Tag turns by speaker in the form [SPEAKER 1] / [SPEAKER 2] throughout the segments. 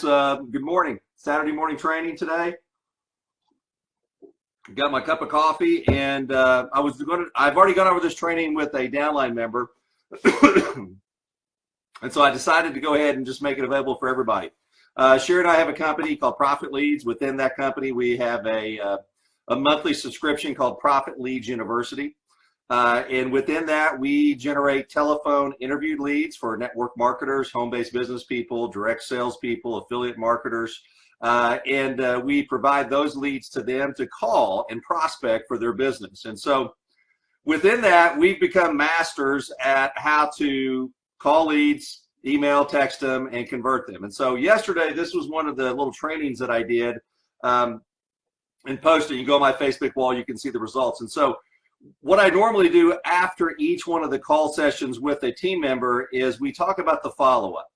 [SPEAKER 1] Good morning. Saturday morning training today. Got my cup of coffee, and I've already gone over this training with a downline member, and so I decided to go ahead and just make it available for everybody. Sherry and I have a company called Profit Leads. Within that company, we have a monthly subscription called Profit Leads University. And within that, we generate telephone interviewed leads for network marketers, home-based business people, direct sales people, affiliate marketers, and we provide those leads to them to call and prospect for their business. And so within that, we've become masters at how to call leads, email, text them, and convert them. And so yesterday, this was one of the little trainings that I did and posted. You can go on my Facebook wall, you can see the results. And so what I normally do after each one of the call sessions with a team member is we talk about the follow-up,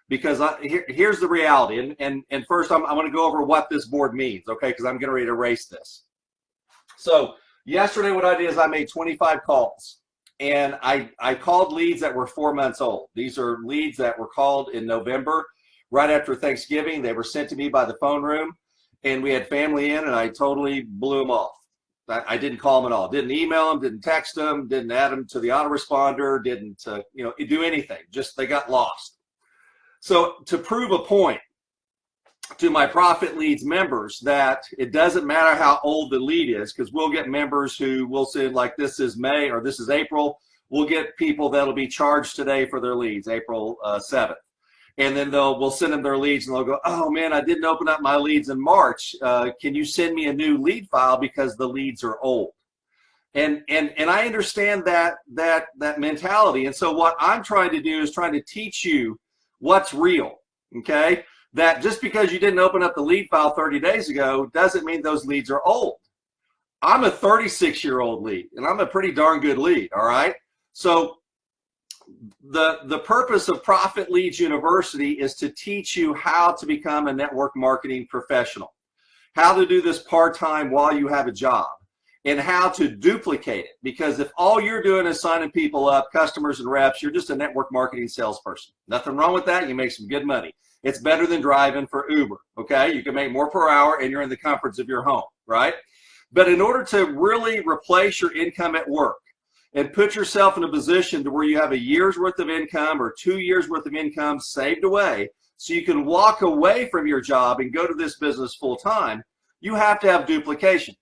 [SPEAKER 1] because here's the reality. And first, I'm going to go over what this board means, okay, because I'm getting ready to erase this. So yesterday, what I did is I made 25 calls, and I called leads that were 4 months old. These are leads that were called in November, right after Thanksgiving. They were sent to me by the phone room, and we had family in, and I totally blew them off. I didn't call them at all. Didn't email them, didn't text them, didn't add them to the autoresponder, didn't do anything. Just they got lost. So to prove a point to my Profit Leads members that it doesn't matter how old the lead is, because we'll get members who will say, like, this is May or this is April. We'll get people that'll be charged today for their leads, April 7th. And then we'll send them their leads, and they'll go, oh man, I didn't open up my leads in March. Can you send me a new lead file because the leads are old? And I understand that mentality. And so what I'm trying to do is trying to teach you what's real, okay? That just because you didn't open up the lead file 30 days ago doesn't mean those leads are old. I'm a 36-year-old lead, and I'm a pretty darn good lead, all right? So the purpose of Profit Leads University is to teach you how to become a network marketing professional, how to do this part-time while you have a job, and how to duplicate it. Because if all you're doing is signing people up, customers and reps, you're just a network marketing salesperson. Nothing wrong with that. You make some good money. It's better than driving for Uber, okay? You can make more per hour, and you're in the comforts of your home, right? But in order to really replace your income at work, and put yourself in a position to where you have a year's worth of income or 2 years worth of income saved away, so you can walk away from your job and go to this business full time, you have to have duplication.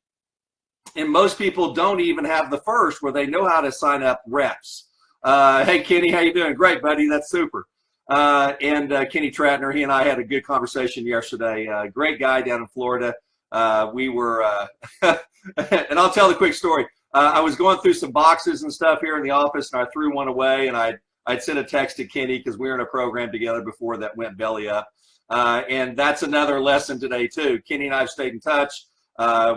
[SPEAKER 1] And most people don't even have the first, where they know how to sign up reps. Hey, Kenny, how you doing? Great, buddy. That's super. And Kenny Tratner, he and I had a good conversation yesterday. Great guy down in Florida. We were, and I'll tell the quick story. I was going through some boxes and stuff here in the office, and I threw one away, and I'd sent a text to Kenny because we were in a program together before that went belly up. And that's another lesson today, too. Kenny and I have stayed in touch.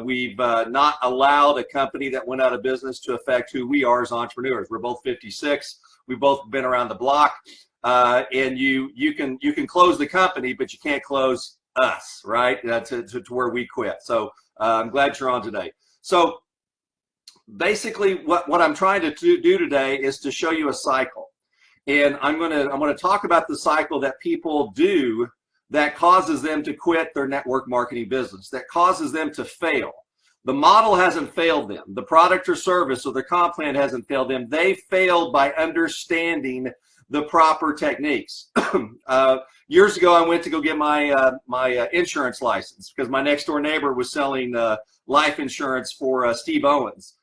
[SPEAKER 1] We've not allowed a company that went out of business to affect who we are as entrepreneurs. We're both 56. We've both been around the block. And you can close the company, but you can't close us, right? To where we quit. So I'm glad you're on today. So basically, what I'm trying to do today is to show you a cycle, and I'm going to talk about the cycle that people do that causes them to quit their network marketing business, that causes them to fail. The model hasn't failed them. The product or service or the comp plan hasn't failed them. They failed by understanding the proper techniques. Years ago, I went to go get my insurance license because my next door neighbor was selling life insurance for Steve Owens.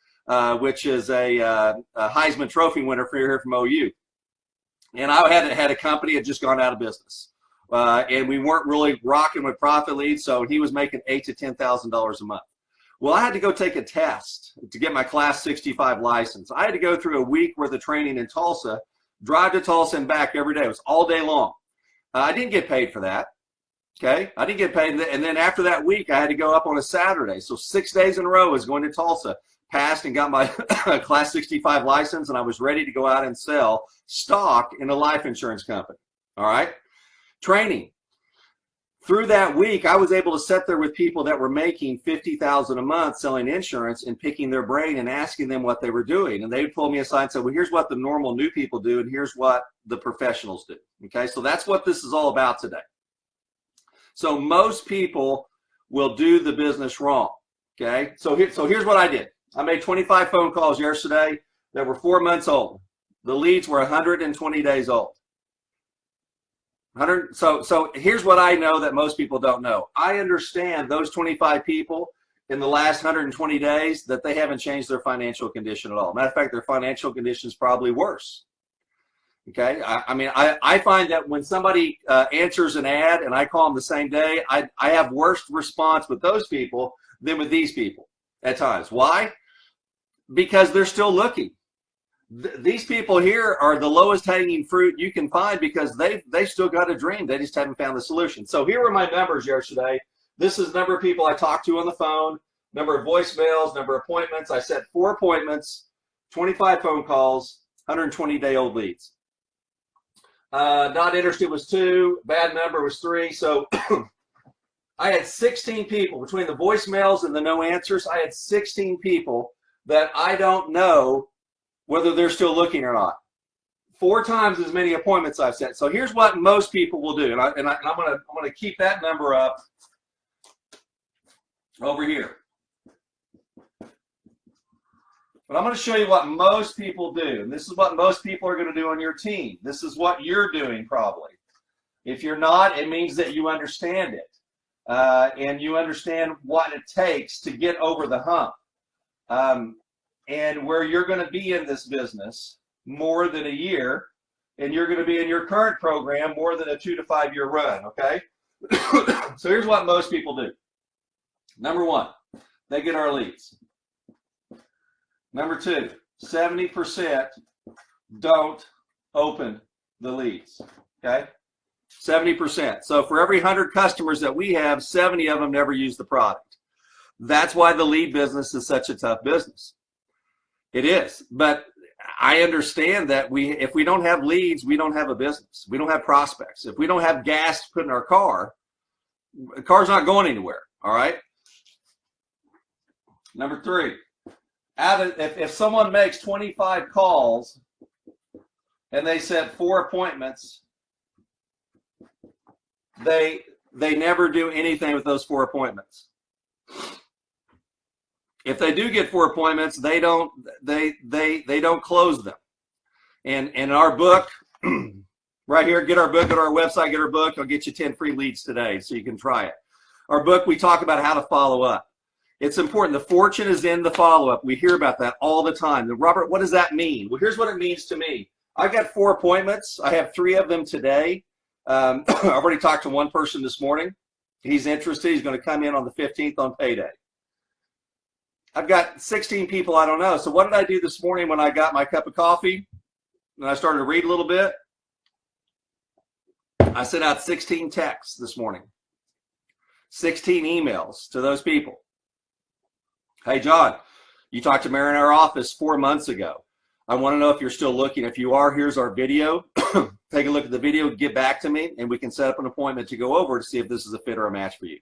[SPEAKER 1] Which is a Heisman Trophy winner for here from OU. And I had a company that had just gone out of business. And we weren't really rocking with Profit Leads, so he was making $8,000 to $10,000 a month. Well, I had to go take a test to get my Class 65 license. I had to go through a week worth of training in Tulsa, drive to Tulsa and back every day. It was all day long. I didn't get paid for that. Okay, I didn't get paid. And then after that week, I had to go up on a Saturday. So 6 days in a row I was going to Tulsa. Passed and got my Class 65 license, and I was ready to go out and sell stock in a life insurance company. All right, training. Through that week, I was able to sit there with people that were making $50,000 a month selling insurance and picking their brain and asking them what they were doing. And they would pull me aside and say, well, here's what the normal new people do, and here's what the professionals do. Okay, so that's what this is all about today. So most people will do the business wrong. Okay. So here's what I did. I made 25 phone calls yesterday that were 4 months old. The leads were 120 days old. So here's what I know that most people don't know. I understand those 25 people in the last 120 days that they haven't changed their financial condition at all. Matter of fact, their financial condition is probably worse. Okay. I find that when somebody answers an ad and I call them the same day, I have worse response with those people than with these people at times. Why? Because they're still looking. These people here are the lowest hanging fruit you can find because they've still got a dream. They just haven't found the solution. So here were my numbers yesterday. This is the number of people I talked to on the phone, number of voicemails, number of appointments. I set 4 appointments, 25 phone calls, 120-day-old leads. Not interested was 2, bad number was 3. So I had 16 people between the voicemails and the no answers. I had 16 people that I don't know whether they're still looking or not. 4 times as many appointments I've set. So here's what most people will do, and I'm gonna keep that number up over here. But I'm going to show you what most people do, and this is what most people are going to do on your team. This is what you're doing probably. If you're not, it means that you understand it, and you understand what it takes to get over the hump. And where you're going to be in this business more than a year, and you're going to be in your current program more than a 2 to 5 year run, okay? So here's what most people do. Number 1, they get our leads. Number 2, 70% don't open the leads, okay? 70%. So for every 100 customers that we have, 70 of them never use the product. That's why the lead business is such a tough business. It is, but I understand that if we don't have leads, we don't have a business. We don't have prospects. If we don't have gas to put in our car, the car's not going anywhere, all right? Number 3, if someone makes 25 calls and they set 4 appointments, they never do anything with those 4 appointments. If they do get 4 appointments, they don't close them. And in our book, right here, get our book, go to our website, get our book. I'll get you 10 free leads today so you can try it. Our book, we talk about how to follow up. It's important. The fortune is in the follow-up. We hear about that all the time. And Robert, what does that mean? Well, here's what it means to me. I got 4 appointments. I have 3 of them today. I've already talked to one person this morning. He's interested. He's going to come in on the 15th on payday. I've got 16 people I don't know. So what did I do this morning when I got my cup of coffee and I started to read a little bit? I sent out 16 texts this morning, 16 emails to those people. Hey, John, you talked to Mary in our office 4 months ago. I want to know if you're still looking. If you are, here's our video. Take a look at the video, get back to me, and we can set up an appointment to go over to see if this is a fit or a match for you.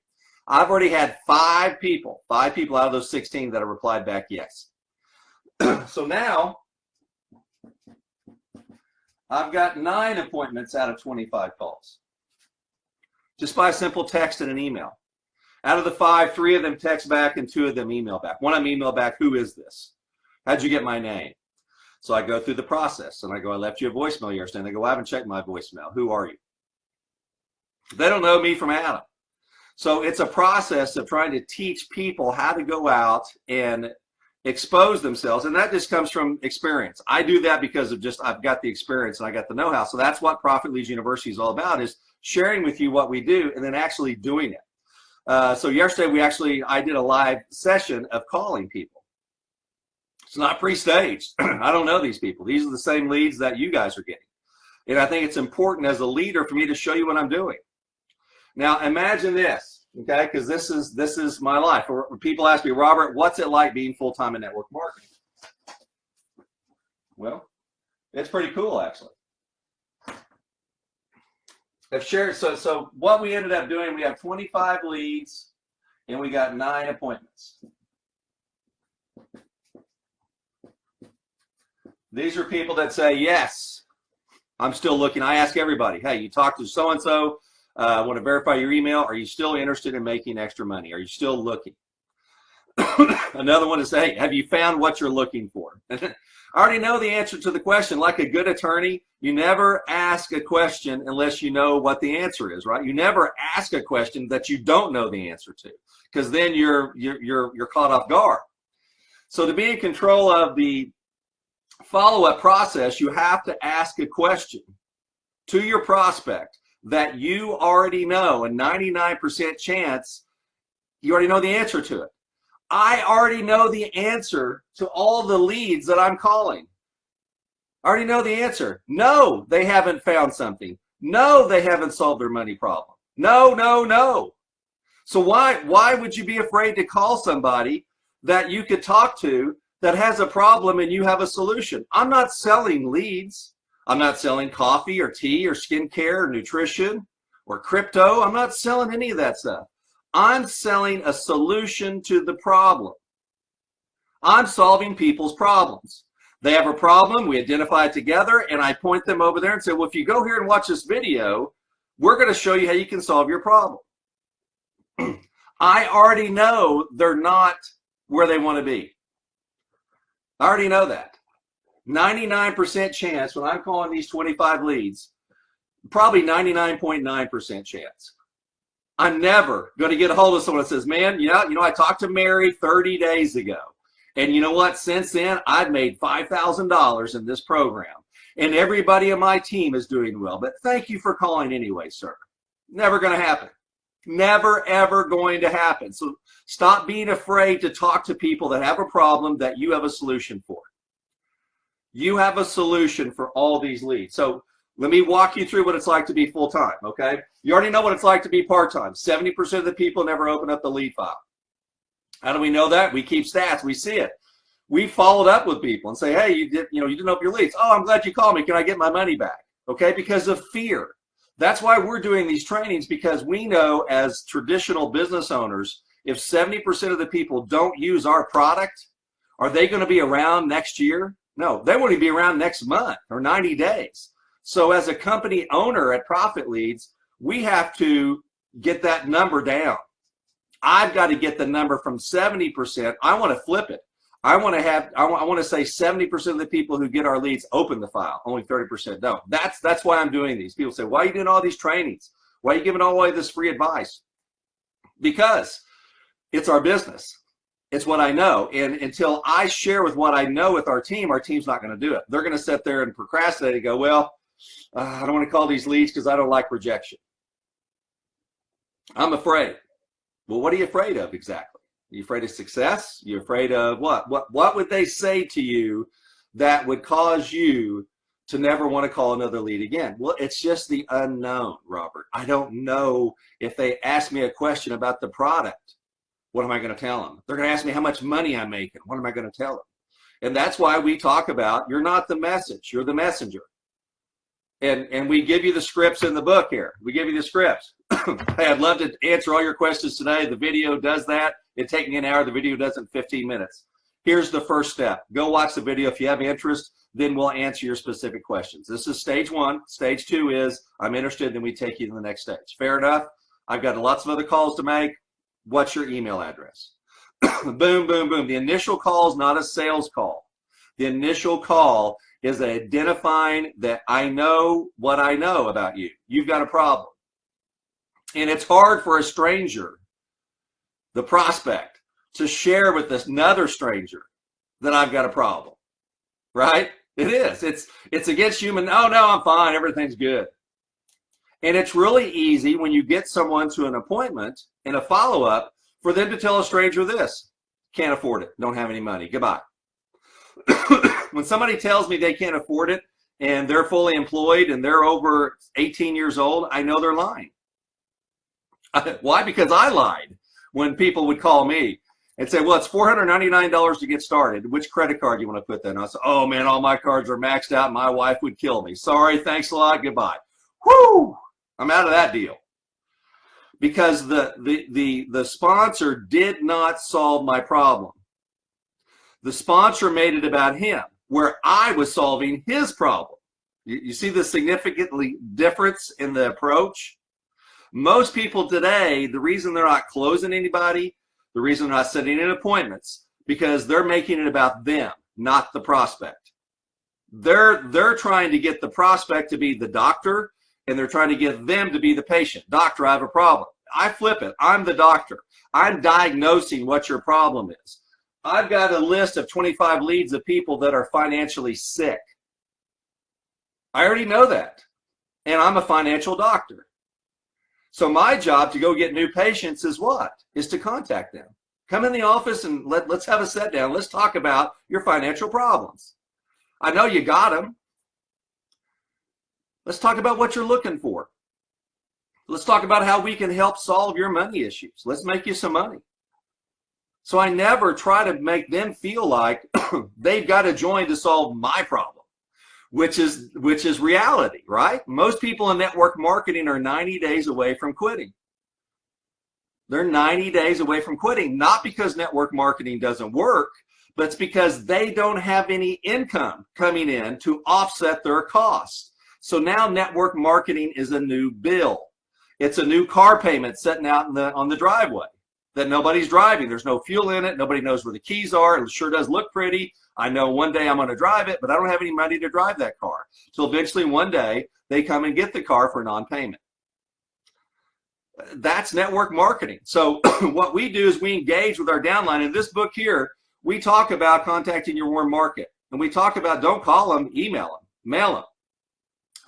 [SPEAKER 1] I've already had 5 people out of those 16 that have replied back yes. So now I've got 9 appointments out of 25 calls. Just by a simple text and an email. Out of the 5, 3 of them text back and 2 of them email back. One of them email back, who is this? How'd you get my name? So I go through the process and I go, I left you a voicemail yesterday. And they go, well, I haven't checked my voicemail. Who are you? They don't know me from Adam. So it's a process of trying to teach people how to go out and expose themselves. And that just comes from experience. I do that because of I've got the experience and I got the know-how. So that's what Profit Leads University is all about, is sharing with you what we do and then actually doing it. So yesterday I did a live session of calling people. It's not pre-staged. I don't know these people. These are the same leads that you guys are getting. And I think it's important as a leader for me to show you what I'm doing. Now imagine this, okay? Because this is my life. People ask me, Robert, what's it like being full-time in network marketing? Well, it's pretty cool actually. I've shared, so what we ended up doing, we have 25 leads and we got 9 appointments. These are people that say, yes, I'm still looking. I ask everybody, hey, you talked to so-and-so, I want to verify your email. Are you still interested in making extra money? Are you still looking? Another one is, hey, have you found what you're looking for? I already know the answer to the question. Like a good attorney, you never ask a question unless you know what the answer is, right? You never ask a question that you don't know the answer to, because then you're caught off guard. So to be in control of the follow-up process, you have to ask a question to your prospect that you already know, a 99% chance you already know the answer to it. I already know the answer to all the leads that I'm calling. I already know the answer. No, they haven't found something. No, they haven't solved their money problem. No, no, no. So why would you be afraid to call somebody that you could talk to that has a problem and you have a solution? I'm not selling leads. I'm not selling coffee or tea or skincare or nutrition or crypto. I'm not selling any of that stuff. I'm selling a solution to the problem. I'm solving people's problems. They have a problem, we identify it together, and I point them over there and say, well, if you go here and watch this video, we're going to show you how you can solve your problem. I already know they're not where they want to be. I already know that. 99% chance when I'm calling these 25 leads, probably 99.9% chance. I'm never going to get a hold of someone that says, man, I talked to Mary 30 days ago. And you know what? Since then, I've made $5,000 in this program. And everybody on my team is doing well. But thank you for calling anyway, sir. Never going to happen. Never, ever going to happen. So stop being afraid to talk to people that have a problem that you have a solution for. You have a solution for all these leads. So let me walk you through what it's like to be full-time, okay? You already know what it's like to be part-time. 70% of the people never open up the lead file. How do we know that? We keep stats. We see it. We followed up with people and say, hey, you didn't open your leads. Oh, I'm glad you called me. Can I get my money back? Okay, because of fear. That's why we're doing these trainings, because we know as traditional business owners, if 70% of the people don't use our product, are they going to be around next year? No, they won't even be around next month or 90 days. So as a company owner at Profit Leads, we have to get that number down. I've got to get the number from 70%. I want to flip it. I want to say 70% of the people who get our leads open the file. Only 30% don't. That's why I'm doing these. People say, why are you doing all these trainings? Why are you giving all away this free advice? Because it's our business. It's what I know. And until I share with what I know with our team's not going to do it. They're going to sit there and procrastinate and go, well, I don't want to call these leads because I don't like rejection. I'm afraid. Well, what are you afraid of exactly? Are you afraid of success? Are you afraid of what? What would they say to you that would cause you to never want to call another lead again? Well, it's just the unknown, Robert. I don't know. If they ask me a question about the product, what am I going to tell them? They're going to ask me how much money I'm making. What am I going to tell them? And that's why we talk about, you're not the message, you're the messenger. And we give you the scripts in the book here. We give you the scripts. Hey, I'd love to answer all your questions today. The video does that. It'd take me an hour. The video does it in 15 minutes. Here's the first step. Go watch the video. If you have interest, then we'll answer your specific questions. This is stage one. Stage two is, I'm interested, then we take you to the next stage. Fair enough? I've got lots of other calls to make. What's your email address? Boom, boom, boom. The initial call is not a sales call. The initial call is identifying that I know what I know about you. You've got a problem. And it's hard for a stranger, the prospect, to share with this another stranger that I've got a problem, right? It is. It's against human. Oh, no, I'm fine. Everything's good. And it's really easy when you get someone to an appointment and a follow-up for them to tell a stranger this. Can't afford it. Don't have any money. Goodbye. When somebody tells me they can't afford it and they're fully employed and they're over 18 years old, I know they're lying. Why? Because I lied when people would call me and say, well, it's $499 to get started. Which credit card do you want to put that on? I said, oh, man, all my cards are maxed out. My wife would kill me. Sorry, thanks a lot. Goodbye. Whoo! I'm out of that deal. Because the sponsor did not solve my problem. The sponsor made it about him, where I was solving his problem. You see the significantly difference in the approach? Most people today, the reason they're not closing anybody, the reason they're not setting in appointments, because they're making it about them, not the prospect. They're trying to get the prospect to be the doctor, and they're trying to get them to be the patient. Doctor, I have a problem. I flip it. I'm the doctor. I'm diagnosing what your problem is. I've got a list of 25 leads of people that are financially sick. I already know that. And I'm a financial doctor. So my job to go get new patients is what? Is to contact them. Come in the office and let's have a sit down. Let's talk about your financial problems. I know you got them. Let's talk about what you're looking for. Let's talk about how we can help solve your money issues. Let's make you some money. So I never try to make them feel like they've got to join to solve my problem, which is reality, right? Most people in network marketing are 90 days away from quitting. They're 90 days away from quitting, not because network marketing doesn't work, but it's because they don't have any income coming in to offset their costs. So now network marketing is a new bill. It's a new car payment sitting out on the driveway that nobody's driving. There's no fuel in it. Nobody knows where the keys are. It sure does look pretty. I know one day I'm going to drive it, but I don't have any money to drive that car. So eventually one day they come and get the car for non-payment. That's network marketing. So what we do is we engage with our downline. In this book here, we talk about contacting your warm market. And we talk about don't call them, email them, mail them.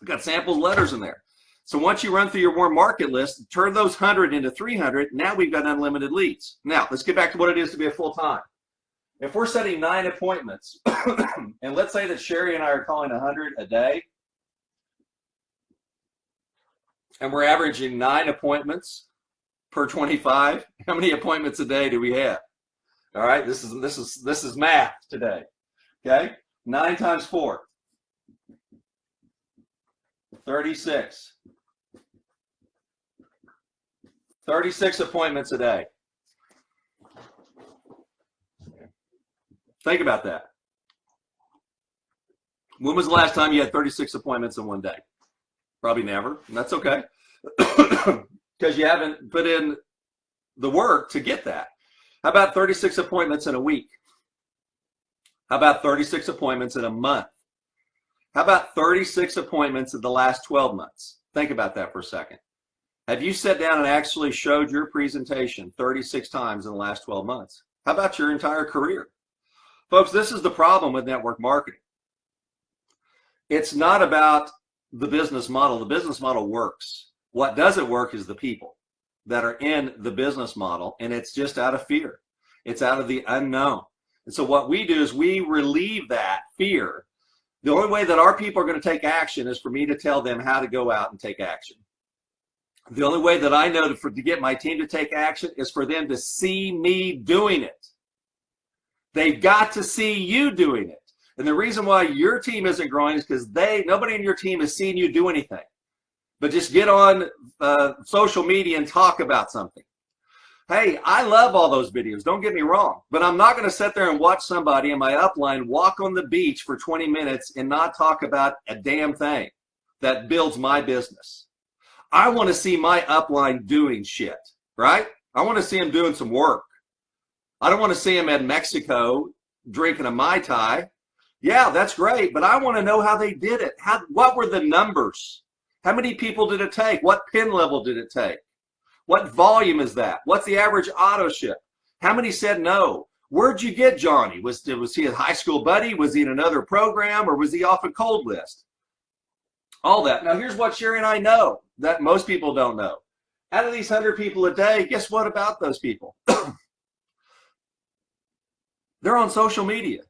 [SPEAKER 1] We've got samples letters in there. So once you run through your warm market list, turn those 100 into 300, now we've got unlimited leads. Now, let's get back to what it is to be a full-time. If we're setting 9 appointments, and let's say that Sherry and I are calling 100 a day, and we're averaging 9 appointments per 25, how many appointments a day do we have? All right, this is math today. Okay, 9 times 4, 36. 36 appointments a day. Think about that. When was the last time you had 36 appointments in one day? Probably never, and that's okay. Because you haven't put in the work to get that. How about 36 appointments in a week? How about 36 appointments in a month? How about 36 appointments in the last 12 months? Think about that for a second. Have you sat down and actually showed your presentation 36 times in the last 12 months? How about your entire career? Folks, this is the problem with network marketing. It's not about the business model. The business model works. What doesn't work is the people that are in the business model, and it's just out of fear. It's out of the unknown. And so what we do is we relieve that fear. The only way that our people are going to take action is for me to tell them how to go out and take action. The only way that I know to get my team to take action is for them to see me doing it. They've got to see you doing it. And the reason why your team isn't growing is because nobody in your team has seen you do anything. But just get on social media and talk about something. Hey, I love all those videos, don't get me wrong, but I'm not going to sit there and watch somebody in my upline walk on the beach for 20 minutes and not talk about a damn thing that builds my business. I want to see my upline doing shit, right? I want to see them doing some work. I don't want to see them in Mexico drinking a Mai Tai. Yeah, that's great, but I want to know how they did it. What were the numbers? How many people did it take? What pin level did it take? What volume is that? What's the average auto ship? How many said no? Where'd you get Johnny? Was he a high school buddy? Was he in another program, or was he off a cold list? All that. Now, here's what Sherry and I know that most people don't know. Out of these 100 people a day, guess what about those people? They're on social media.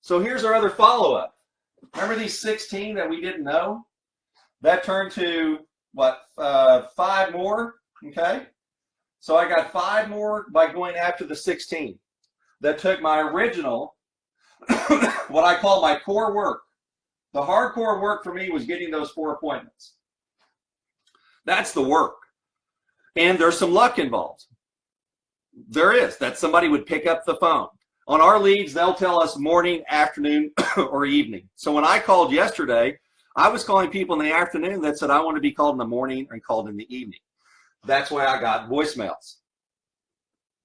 [SPEAKER 1] So here's our other follow-up. Remember these 16 that we didn't know? That turned to, what, 5 more, okay? So I got 5 more by going after the 16. That took my original, what I call my core work. The hardcore work for me was getting those 4 appointments. That's the work. And there's some luck involved. There is. That somebody would pick up the phone. On our leads, they'll tell us morning, afternoon, or evening. So when I called yesterday, I was calling people in the afternoon that said, I want to be called in the morning and called in the evening. That's why I got voicemails,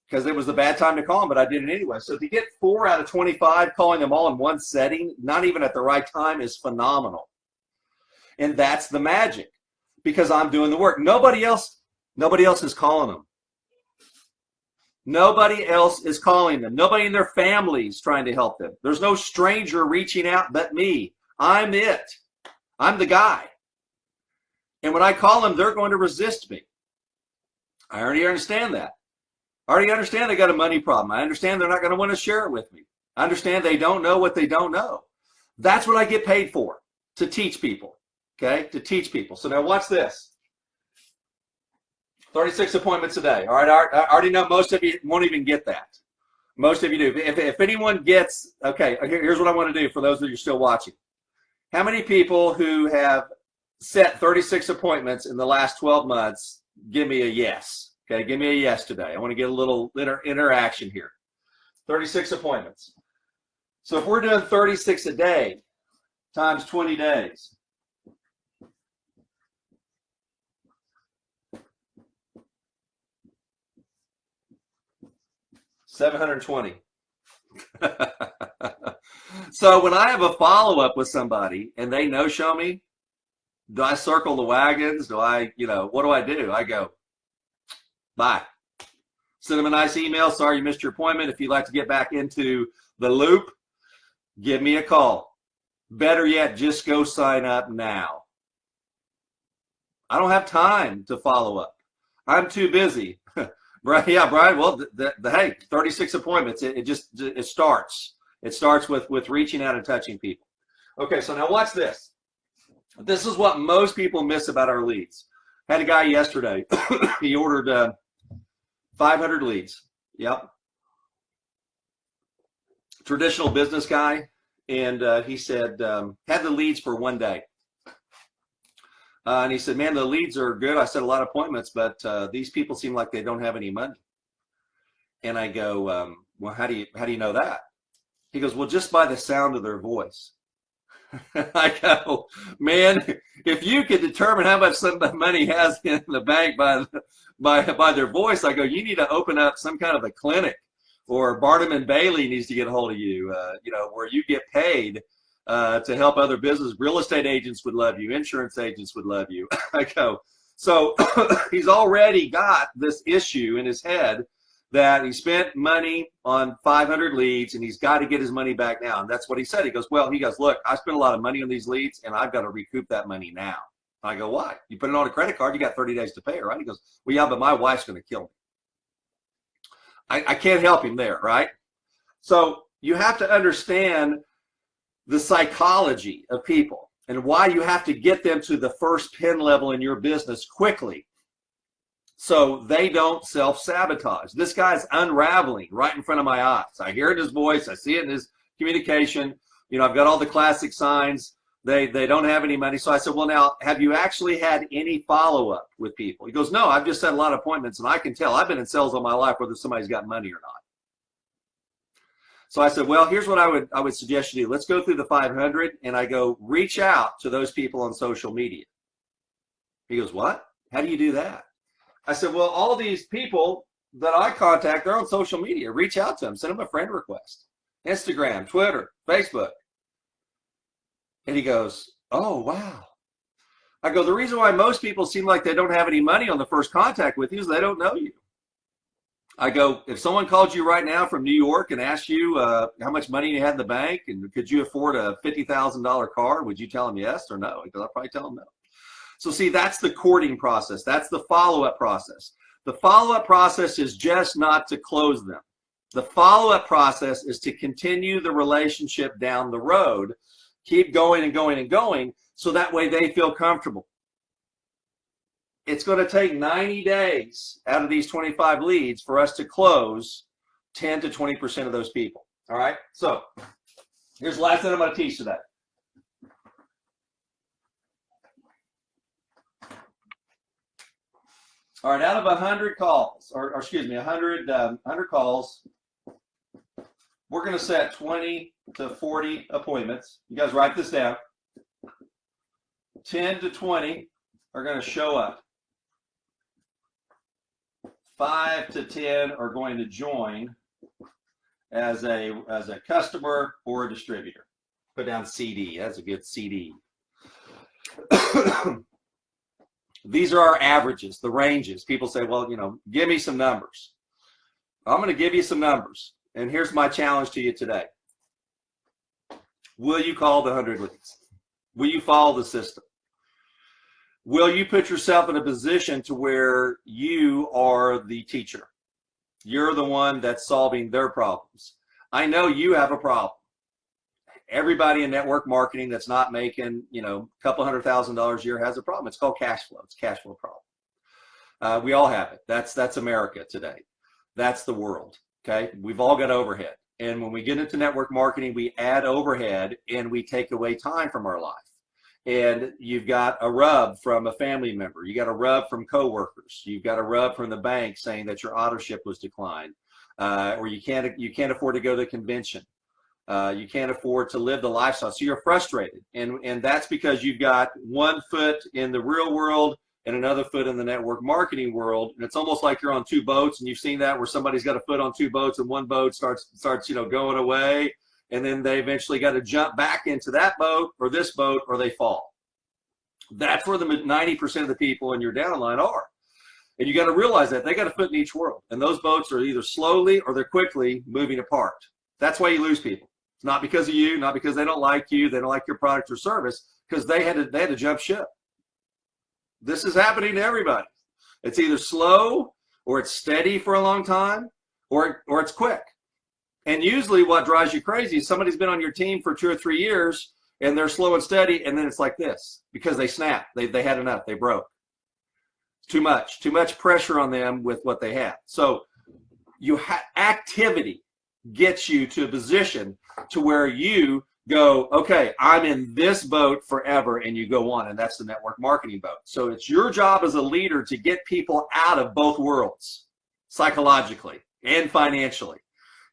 [SPEAKER 1] because it was the bad time to call them, but I did it anyway. So to get 4 out of 25 calling them all in one setting, not even at the right time, is phenomenal. And that's the magic, because I'm doing the work. Nobody else is calling them. Nobody else is calling them. Nobody in their families trying to help them. There's no stranger reaching out but me. I'm it. I'm the guy. And when I call them, they're going to resist me. I already understand that. I already understand they got a money problem. I understand they're not going to want to share it with me. I understand they don't know what they don't know. That's what I get paid for, to teach people. Okay? To teach people. So now watch this. 36 appointments a day. All right, I already know most of you won't even get that. Most of you do. If anyone gets, okay, here's what I want to do for those that are still watching. How many people who have set 36 appointments in the last 12 months, give me a yes. Okay, give me a yes today. I want to get a little interaction here. 36 appointments. So if we're doing 36 a day times 20 days, $720. So when I have a follow-up with somebody and they no-show me, do I circle the wagons? Do I, what do? I go, bye. Send them a nice email. Sorry you missed your appointment. If you'd like to get back into the loop, give me a call. Better yet, just go sign up now. I don't have time to follow up. I'm too busy. Yeah, Brian. Well, hey, 36 appointments. It starts. It starts with reaching out and touching people. Okay, so now watch this. This is what most people miss about our leads. Had a guy yesterday. He ordered 500 leads. Yep. Traditional business guy, and he said had the leads for one day. And he said, man, the leads are good. I set a lot of appointments, but these people seem like they don't have any money. And I go, well, how do you know that? He goes, well, just by the sound of their voice. I go, man, if you could determine how much money has in the bank by their voice, I go, you need to open up some kind of a clinic, or Barnum and Bailey needs to get a hold of you, where you get paid to help other business. Real estate agents would love you. Insurance agents would love you. I go, so he's already got this issue in his head that he spent money on 500 leads and he's got to get his money back now. And that's what he said. He goes, look, I spent a lot of money on these leads and I've got to recoup that money now. I go, why? You put it on a credit card, you got 30 days to pay it, right? He goes, well, yeah, but my wife's going to kill me. I can't help him there, right? So you have to understand the psychology of people and why you have to get them to the first pin level in your business quickly so they don't self-sabotage. This guy's unraveling right in front of my eyes. I hear it in his voice. I see it in his communication. I've got all the classic signs. They don't have any money. So I said, well, now, have you actually had any follow-up with people? He goes, no, I've just had a lot of appointments, and I can tell. I've been in sales all my life whether somebody's got money or not. So I said, well, here's what I would suggest you do. Let's go through the 500, and I go, reach out to those people on social media. He goes, what? How do you do that? I said, well, all these people that I contact, they're on social media. Reach out to them. Send them a friend request. Instagram, Twitter, Facebook. And he goes, oh, wow. I go, the reason why most people seem like they don't have any money on the first contact with you is they don't know you. I go, if someone called you right now from New York and asked you how much money you had in the bank and could you afford a $50,000 car, would you tell them yes or no? Because I'll probably tell them no. So see, that's the courting process. That's the follow-up process. The follow-up process is just not to close them. The follow-up process is to continue the relationship down the road, keep going and going and going, so that way they feel comfortable. It's going to take 90 days out of these 25 leads for us to close 10 to 20% of those people. All right? So here's the last thing I'm going to teach today. All right, out of 100 calls, or excuse me, 100 calls, we're going to set 20 to 40 appointments. You guys write this down. 10 to 20 are going to show up. 5 to 10 are going to join as a customer or a distributor. Put down CD. That's a good CD. These are our averages, the ranges. People say, well, you know, give me some numbers. I'm going to give you some numbers. And here's my challenge to you today. Will you call the 100 leads? Will you follow the system? Will you put yourself in a position to where you are the teacher? You're the one that's solving their problems. I know you have a problem. Everybody in network marketing that's not making, you know, a couple $100,000 a year has a problem. It's called cash flow. It's a cash flow problem. We all have it. That's America today. That's the world. Okay. We've all got overhead. And when we get into network marketing, we add overhead and we take away time from our life. And you've got a rub from a family member. You got a rub from coworkers. You've got a rub from the bank saying that your auto ship was declined, or you can't afford to go to the convention. You can't afford to live the lifestyle. So you're frustrated. And that's because you've got one foot in the real world and another foot in the network marketing world. And it's almost like you're on two boats, and you've seen that where somebody's got a foot on two boats and one boat starts, you know, going away. And then they eventually got to jump back into that boat or this boat, or they fall. That's where the 90% of the people in your downline are. And you got to realize that they got a foot in each world. And those boats are either slowly or they're quickly moving apart. That's why you lose people. It's not because of you, not because they don't like you, they don't like your product or service, because they had to jump ship. This is happening to everybody. It's either slow or it's steady for a long time, or it's quick. And usually what drives you crazy is somebody's been on your team for 2 or 3 years and they're slow and steady, and then it's like this because they snapped. They had enough. They broke. Too much pressure on them with what they have. So activity gets you to a position to where you go, okay, I'm in this boat forever, and you go on, and that's the network marketing boat. So it's your job as a leader to get people out of both worlds, psychologically and financially.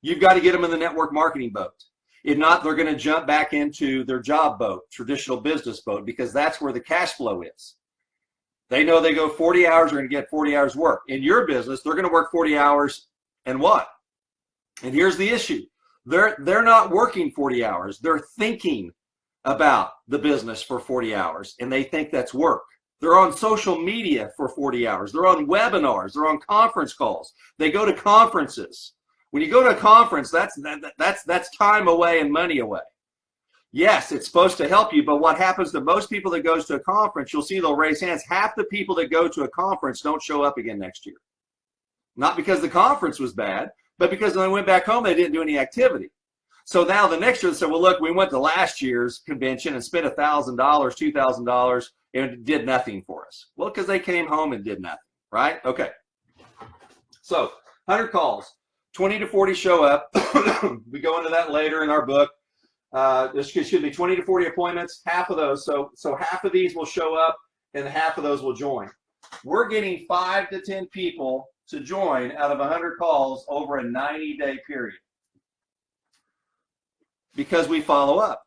[SPEAKER 1] You've got to get them in the network marketing boat. If not, they're going to jump back into their job boat, traditional business boat, because that's where the cash flow is. They know they go 40 hours, they're going to get 40 hours work. In your business, they're going to work 40 hours and what? And here's the issue. They're not working 40 hours. They're thinking about the business for 40 hours, and they think that's work. They're on social media for 40 hours. They're on webinars. They're on conference calls. They go to conferences. When you go to a conference, that's time away and money away. Yes, it's supposed to help you, but what happens to most people that goes to a conference, you'll see they'll raise hands. Half the people that go to a conference don't show up again next year. Not because the conference was bad, but because when they went back home, they didn't do any activity. So now the next year they said, well, look, we went to last year's convention and spent $1,000, $2,000, and it did nothing for us. Well, because they came home and did nothing, right? Okay. So 100 calls, 20 to 40 show up. We go into that later in our book. Excuse me, 20 to 40 appointments, half of those. So half of these will show up and half of those will join. We're getting 5 to 10 people to join out of 100 calls over a 90-day period because we follow up.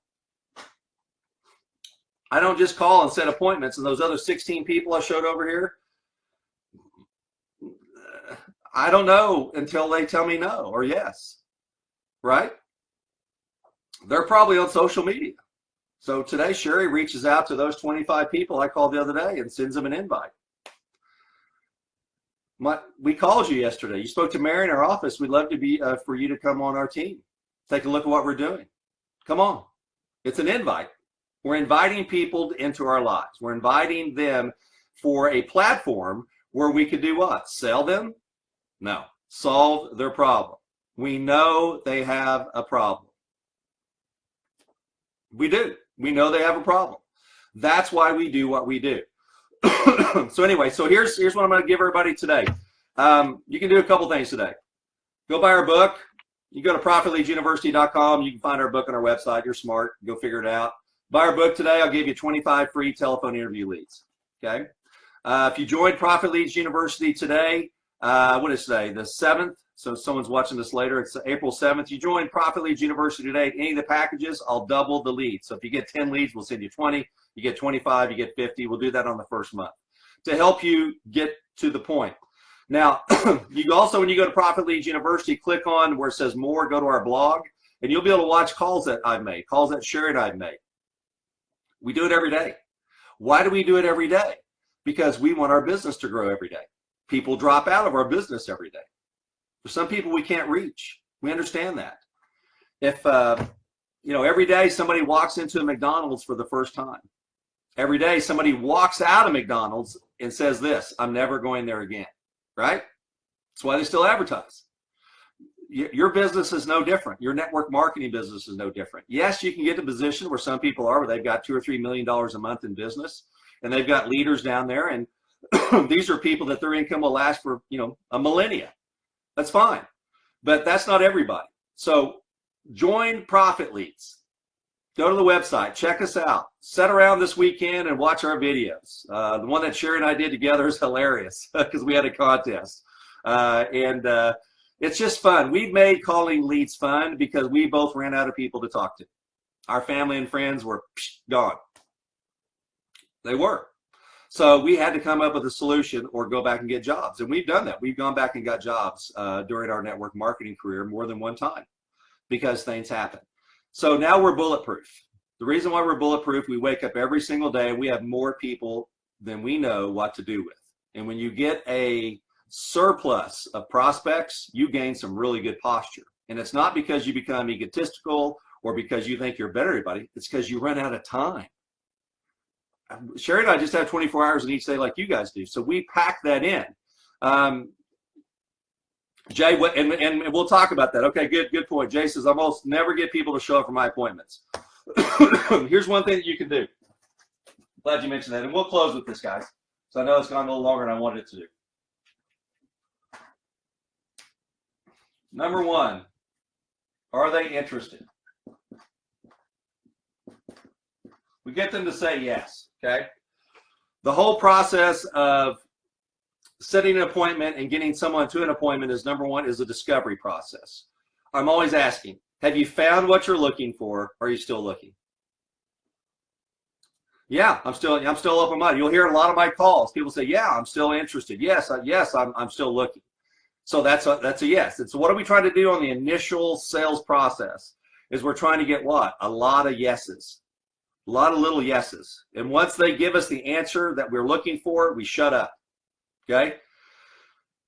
[SPEAKER 1] I don't just call and set appointments, and those other 16 people I showed over here, I don't know until they tell me no or yes, right? They're probably on social media. So today, Sherry reaches out to those 25 people I called the other day and sends them an invite. We called you yesterday. You spoke to Mary in our office. We'd love to be for you to come on our team. Take a look at what we're doing. Come on. It's an invite. We're inviting people into our lives. We're inviting them for a platform where we could do what? Sell them? No. Solve their problem. We know they have a problem. We do. We know they have a problem. That's why we do what we do. So anyway, so here's what I'm going to give everybody today. You can do a couple things today. Go buy our book. You go to ProfitLeadsUniversity.com. You can find our book on our website. You're smart. Go figure it out. Buy our book today. I'll give you 25 free telephone interview leads. Okay. If you joined Profit Leads University today, what is today? The 7th. So if someone's watching this later, it's April 7th. You join Profit Leads University today. Any of the packages, I'll double the leads. So if you get 10 leads, we'll send you 20. You get 25, you get 50. We'll do that on the first month to help you get to the point. Now, you also, when you go to Profit Leads University, click on where it says more, go to our blog, and you'll be able to watch calls that I've made, calls that Sherry and I've made. We do it every day. Why do we do it every day? Because we want our business to grow every day. People drop out of our business every day. For some people we can't reach. We understand that. If, every day somebody walks into a McDonald's for the first time. Every day somebody walks out of McDonald's and says this, I'm never going there again, right? That's why they still advertise. Your business is no different. Your network marketing business is no different. Yes, you can get to a position where some people are, where they've got $2 or $3 million a month in business, and they've got leaders down there, and these are people that their income will last for, a millennia. That's fine, but that's not everybody. So join Profit Leads. Go to the website, check us out, sit around this weekend and watch our videos. The one that Sherry and I did together is hilarious because we had a contest. It's just fun. We've made calling leads fun because we both ran out of people to talk to. Our family and friends were gone. They were. So we had to come up with a solution or go back and get jobs. And we've done that. We've gone back and got jobs during our network marketing career more than one time because things happen. So now we're bulletproof. The reason why we're bulletproof, we wake up every single day and we have more people than we know what to do with. And when you get a surplus of prospects, you gain some really good posture. And it's not because you become egotistical or because you think you're better than everybody. It's because you run out of time. Sherry and I just have 24 hours in each day like you guys do. So we pack that in. Jay, and we'll talk about that. Okay, good point. Jay says, I almost never get people to show up for my appointments. Here's one thing that you can do. Glad you mentioned that. And we'll close with this, guys. So I know it's gone a little longer than I wanted it to do. Number one, are they interested? We get them to say yes, okay? The whole process of setting an appointment and getting someone to an appointment is, number one, is a discovery process. I'm always asking, have you found what you're looking for? Or are you still looking? Yeah, I'm still open-minded. You'll hear a lot of my calls. People say, yeah, I'm still interested. Yes, I'm still looking. So that's a yes. And so what are we trying to do on the initial sales process? Is we're trying to get what? A lot of yeses. A lot of little yeses. And once they give us the answer that we're looking for, we shut up. Okay?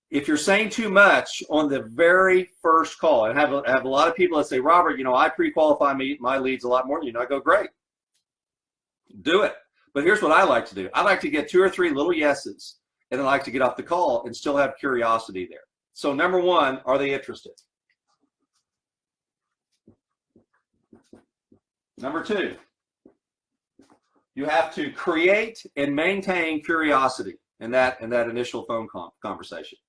[SPEAKER 1] If you're saying too much on the very first call, and I have a lot of people that say, Robert, I pre-qualify my leads a lot more than you. I go, great. Do it. But here's what I like to do. I like to get 2 or 3 little yeses, and then I like to get off the call and still have curiosity there. So number one, are they interested? Number two, you have to create and maintain curiosity in that initial phone conversation.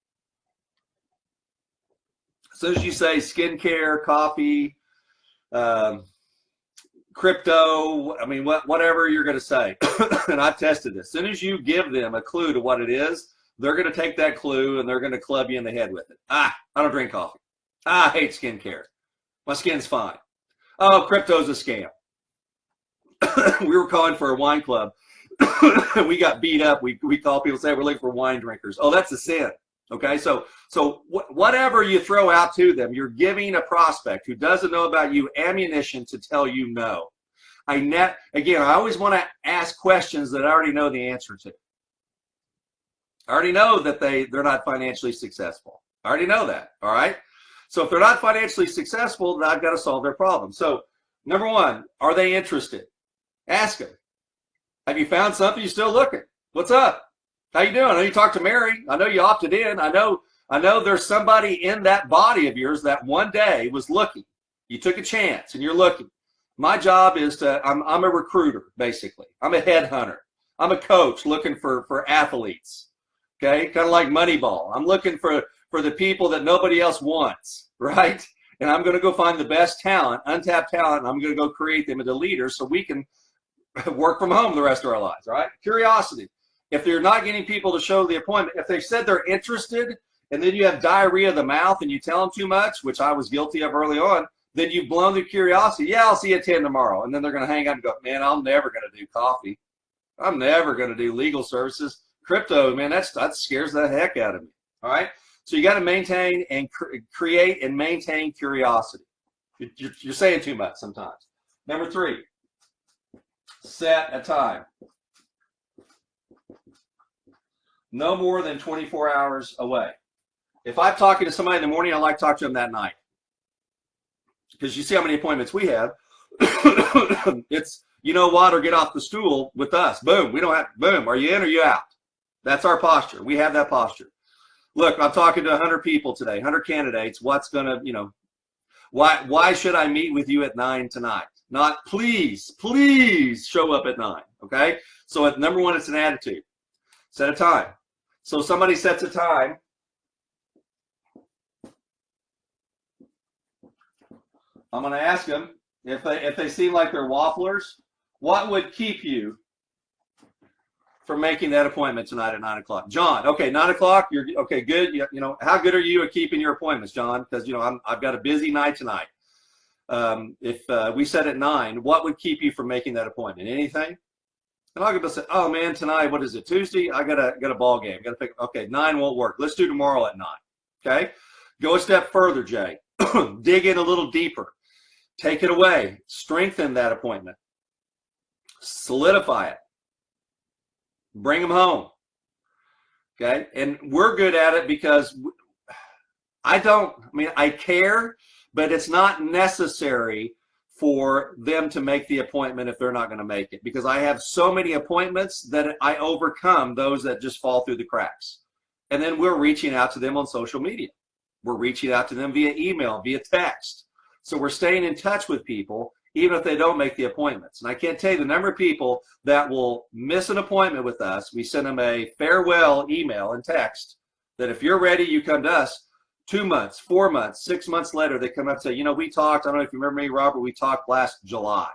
[SPEAKER 1] As soon as you say skincare, coffee, crypto, whatever you're going to say, and I've tested this. As soon as you give them a clue to what it is, they're going to take that clue and they're going to club you in the head with it. I don't drink coffee. I hate skincare. My skin's fine. Oh, crypto's a scam. We were calling for a wine club. We got beat up. We call people, say we're looking for wine drinkers. Oh, that's a sin. Okay, so whatever you throw out to them, you're giving a prospect who doesn't know about you ammunition to tell you no. Again, I always want to ask questions that I already know the answer to. I already know that they're not financially successful. I already know that, all right? So if they're not financially successful, then I've got to solve their problem. So number one, are they interested? Ask them. Have you found something? You still looking? What's up? How you doing? I know you talked to Mary. I know you opted in. I know there's somebody in that body of yours that one day was looking. You took a chance and you're looking. My job is I'm a recruiter, basically. I'm a headhunter. I'm a coach looking for athletes. Okay, kind of like Moneyball. I'm looking for the people that nobody else wants, right? And I'm going to go find the best talent, untapped talent, and I'm going to go create them into leaders so we can work from home the rest of our lives, all right? Curiosity. If they're not getting people to show the appointment, if they said they're interested and then you have diarrhea of the mouth and you tell them too much, which I was guilty of early on, then you've blown their curiosity. Yeah, I'll see you at 10 tomorrow. And then they're going to hang out and go, man, I'm never going to do coffee. I'm never going to do legal services. Crypto, man, that scares the heck out of me. All right. So you got to maintain and create and maintain curiosity. You're saying too much sometimes. Number 3, set a time. No more than 24 hours away. If I'm talking to somebody in the morning, I like to talk to them that night. Because you see how many appointments we have. It's, you know what, or get off the stool with us. Boom. We don't have, boom, are you in or you out? That's our posture. We have that posture. Look, I'm talking to 100 people today, 100 candidates. What's going to, you know, why should I meet with you at 9 tonight? Not please show up at 9, okay? So at number 1, it's an attitude. Set a time. So somebody sets a time. I'm going to ask them, if they seem like they're wafflers, what would keep you from making that appointment tonight at 9 o'clock? John, okay, 9 o'clock, you're okay, good. You know, how good are you at keeping your appointments, John? Because, you know, I've got a busy night tonight. If we set at 9, what would keep you from making that appointment? Anything? And I'll go say, oh man, tonight, what is it, Tuesday? I got a ball game. Got to pick. Okay, 9 won't work. Let's do tomorrow at 9. Okay, go a step further, Jay. Dig in a little deeper. Take it away. Strengthen that appointment. Solidify it. Bring them home. Okay, and we're good at it because I care, but it's not necessary for them to make the appointment if they're not going to make it, because I have so many appointments that I overcome those that just fall through the cracks. And then we're reaching out to them on social media. We're reaching out to them via email, via text. So we're staying in touch with people even if they don't make the appointments. And I can't tell you the number of people that will miss an appointment with us. We send them a farewell email and text that if you're ready, you come to us. 2 months, 4 months, 6 months later, they come up and say, you know, we talked, I don't know if you remember me, Robert, we talked last July.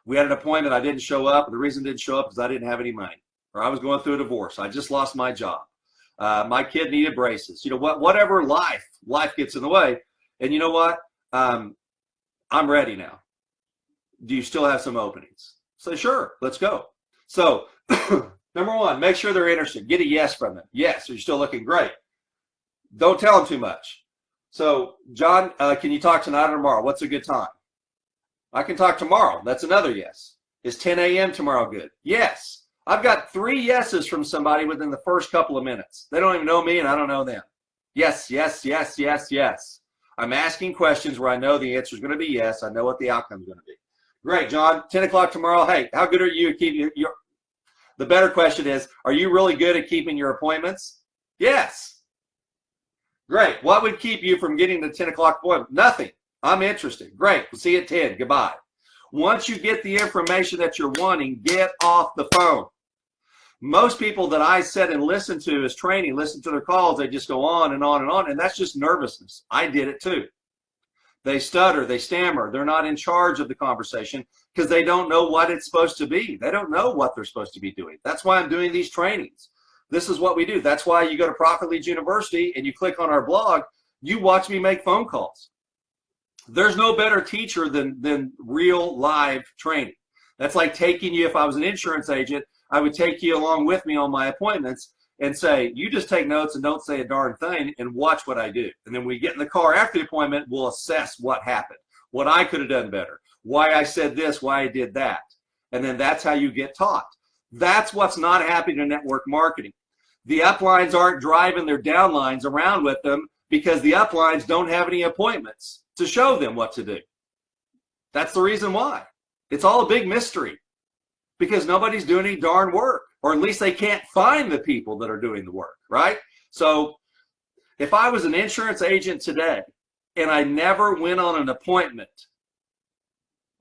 [SPEAKER 1] We had an appointment, I didn't show up. The reason I didn't show up is I didn't have any money, or I was going through a divorce. I just lost my job. My kid needed braces. You know, whatever life gets in the way. And you know what? I'm ready now. Do you still have some openings? Say, sure, let's go. So number 1, make sure they're interested. Get a yes from them. Yes, you're still looking great. Don't tell them too much. So, John, can you talk tonight or tomorrow? What's a good time? I can talk tomorrow. That's another yes. Is 10 a.m. tomorrow good? Yes. I've got 3 yeses from somebody within the first couple of minutes. They don't even know me and I don't know them. Yes, yes, yes, yes, yes. I'm asking questions where I know the answer is going to be yes. I know what the outcome is going to be. Great, John. 10 o'clock tomorrow. Hey, how good are you at keeping your The better question is, are you really good at keeping your appointments? Yes. Great. What would keep you from getting the 10 o'clock appointment? Nothing. I'm interested. Great. We'll see you at 10. Goodbye. Once you get the information that you're wanting, get off the phone. Most people that I sit and listen to as training, listen to their calls, they just go on and on and on, and that's just nervousness. I did it too. They stutter, they stammer, they're not in charge of the conversation because they don't know what it's supposed to be. They don't know what they're supposed to be doing. That's why I'm doing these trainings. This is what we do. That's why you go to Profit Leads University and you click on our blog, you watch me make phone calls. There's no better teacher than real live training. That's like taking you, if I was an insurance agent, I would take you along with me on my appointments and say, you just take notes and don't say a darn thing and watch what I do. And then we get in the car after the appointment, we'll assess what happened, what I could have done better, why I said this, why I did that. And then that's how you get taught. That's what's not happening in network marketing. The uplines aren't driving their downlines around with them because the uplines don't have any appointments to show them what to do. That's the reason why. It's all a big mystery because nobody's doing any darn work, or at least they can't find the people that are doing the work, right? So if I was an insurance agent today and I never went on an appointment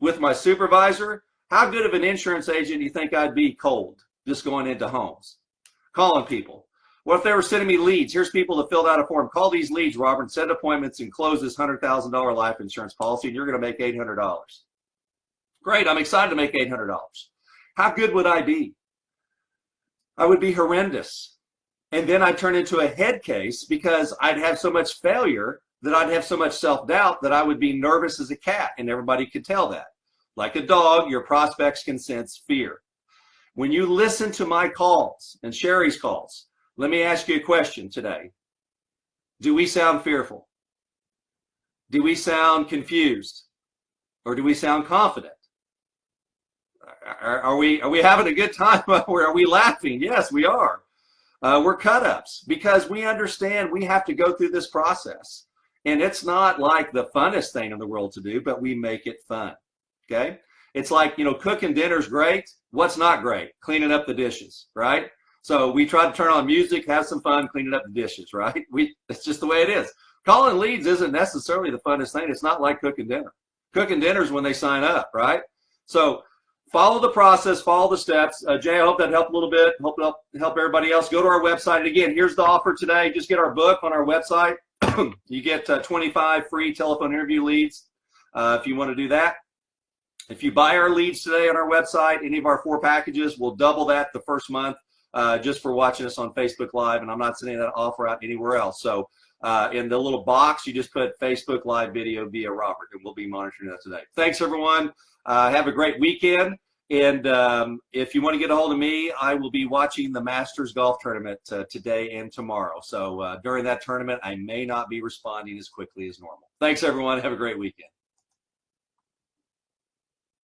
[SPEAKER 1] with my supervisor, how good of an insurance agent do you think I'd be cold, just going into homes, calling people? What if they were sending me leads? Here's people that filled out a form. Call these leads, Robert, set appointments and close this $100,000 life insurance policy, and you're going to make $800. Great, I'm excited to make $800. How good would I be? I would be horrendous. And then I'd turn into a head case because I'd have so much failure that I'd have so much self-doubt that I would be nervous as a cat, and everybody could tell that. Like a dog, your prospects can sense fear. When you listen to my calls and Sherry's calls, let me ask you a question today. Do we sound fearful? Do we sound confused? Or do we sound confident? Are we having a good time? Are we laughing? Yes, we are. We're cut-ups because we understand we have to go through this process. And it's not like the funnest thing in the world to do, but we make it fun. Okay? It's like, cooking dinner's great. What's not great? Cleaning up the dishes, right? So we try to turn on music, have some fun cleaning up the dishes, right? It's just the way it is. Calling leads isn't necessarily the funnest thing. It's not like cooking dinner. Cooking dinner is when they sign up, right? So follow the process, follow the steps. Jay, I hope that helped a little bit. Hope it'll help everybody else. Go to our website. And again, here's the offer today. Just get our book on our website. You get 25 free telephone interview leads if you want to do that. If you buy our leads today on our website, any of our 4 packages, we'll double that the first month just for watching us on Facebook Live. And I'm not sending that offer out anywhere else. So in the little box, you just put Facebook Live video via Robert, and we'll be monitoring that today. Thanks, everyone. Have a great weekend. And if you want to get a hold of me, I will be watching the Masters Golf Tournament today and tomorrow. So during that tournament, I may not be responding as quickly as normal. Thanks, everyone. Have a great weekend.